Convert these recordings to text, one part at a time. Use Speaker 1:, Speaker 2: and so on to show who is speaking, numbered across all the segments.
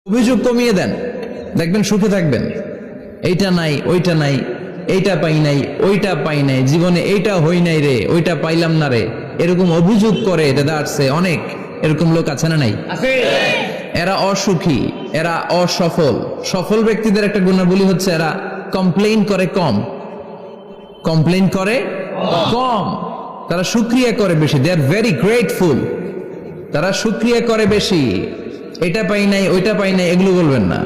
Speaker 1: অভিযোগ কমিয়ে দেন, দেখবেন সুখে থাকবেন। এইটা নাই, ওইটা নাই, এইটা পাই নাই, ওইটা পাই নাই, জীবনে এইটা হই নাই রে, ওইটা পাইলাম না রে, এরকম অভিযোগ করে দাঁড়াচ্ছে অনেক। এরকম লোক আছে না নাই? এরা অসুখী, এরা অসফল। সফল ব্যক্তিদের একটা গুণাবলী হচ্ছে এরা কমপ্লেইন করে কম, কমপ্লেইন করে কম, তারা শুকরিয়া করে বেশি। দে আর ভেরি গ্রেটফুল, তারা শুকরিয়া করে বেশি। এটা পাই নাই, ওইটা পাই নাই, এগুলো বলবেন না।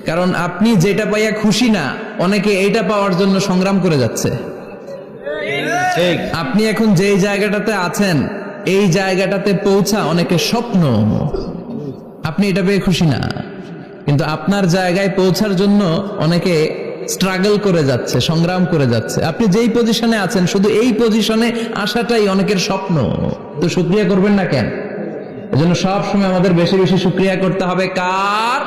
Speaker 1: কারণ আপনি যেটা পাইয়া খুশি না, অনেকে এইটা পাওয়ার জন্য সংগ্রাম করে যাচ্ছে। আপনি এখন যে জায়গাটাতে আছেন, এই জায়গাটাতে পৌঁছা অনেকে স্বপ্ন। আপনি এটা পেয়ে খুশি না, কিন্তু আপনার জায়গায় পৌঁছার জন্য অনেকে স্ট্রাগল করে যাচ্ছে, সংগ্রাম করে যাচ্ছে। আপনি যেই পজিশনে আছেন, শুধু এই পজিশনে আসাটাই অনেকের স্বপ্ন। তো শুকরিয়া করবেন না কেন? এজন্য সব সময় আমাদের বেশি বেশি শুকরিয়া করতে হবে। কার?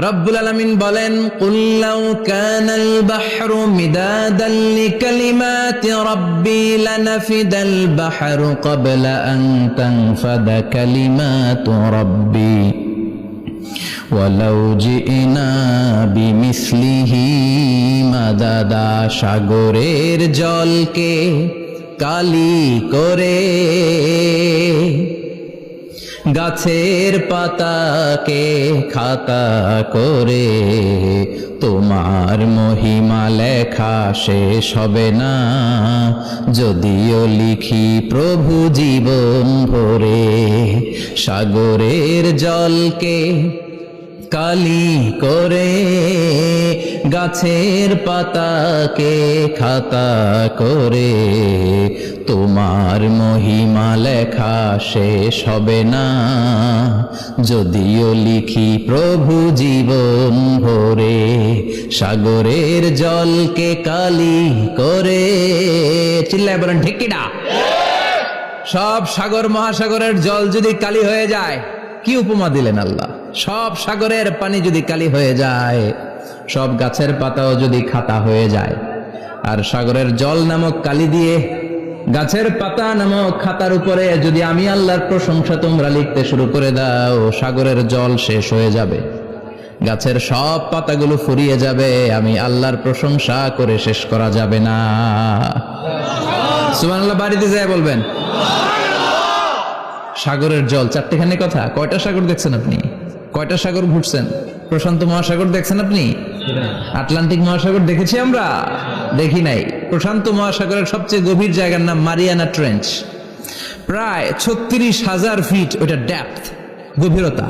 Speaker 1: রব্বুল আলামিন বলেন, কুল লাউ কানাল বাহরু মিদাদান লিকালিমাতি রাব্বি লানাফিদাল বাহরু ক্বাবলা আন তানফাদা কালিমাতু রাব্বি ওয়ালাউ জিনা বিমিসলিহি মাদাদা। সাগরের জলকে কালি করে, গাছের পাতাকে খাতা করে, তোমার মহিমা লেখা শেষ হবে না, যদিও লিখি প্রভু জীবন ভরে। সাগরের জলকে কালি করে, গাছের পাতাকে খাতা করে, তোমার মহিমা লেখা শেষ হবে না, যদিও লিখি প্রভু জীবন ভরে। সাগরের জলকে কালি করে, চিল্লায় বলেন ঠিক কিনা? সব সাগর মহাসাগরের জল যদি কালি হয়ে যায়, কি উপমা দিলেন আল্লাহ? সব সাগরের পানি যদি কালি হয়ে যায়, সব গাছের পাতাও যদি খাতা হয়ে যায়, আর সাগরের জল নামক কালি দিয়ে গাছের পাতা নামক খাতার উপরে যদি আমি আল্লাহর প্রশংসা তোমরা লিখতে শুরু করে দাও, সাগরের জল শেষ হয়ে যাবে, গাছের সব পাতাগুলো ফুরিয়ে যাবে, আমি আল্লাহর প্রশংসা করে শেষ করা যাবে না। সুবহানাল্লাহ বাড়িতে যায় বলবেন। সাগরের জল, চারটেখানি কথা। কয়টা সাগর দেখছেন আপনি? কয়টা সাগর ঘুরছেন? প্রশান্ত মহাসাগর দেখছেন আপনি? আটলান্টিক মহাসাগর দেখেছি আমরা? দেখি নাই। প্রশান্ত মহাসাগরের সবচেয়ে গভীর জায়গার নাম মারিয়ানা ট্রেঞ্চ। প্রায় 36,000 ফিট ওটা ডেপথ, গভীরতা।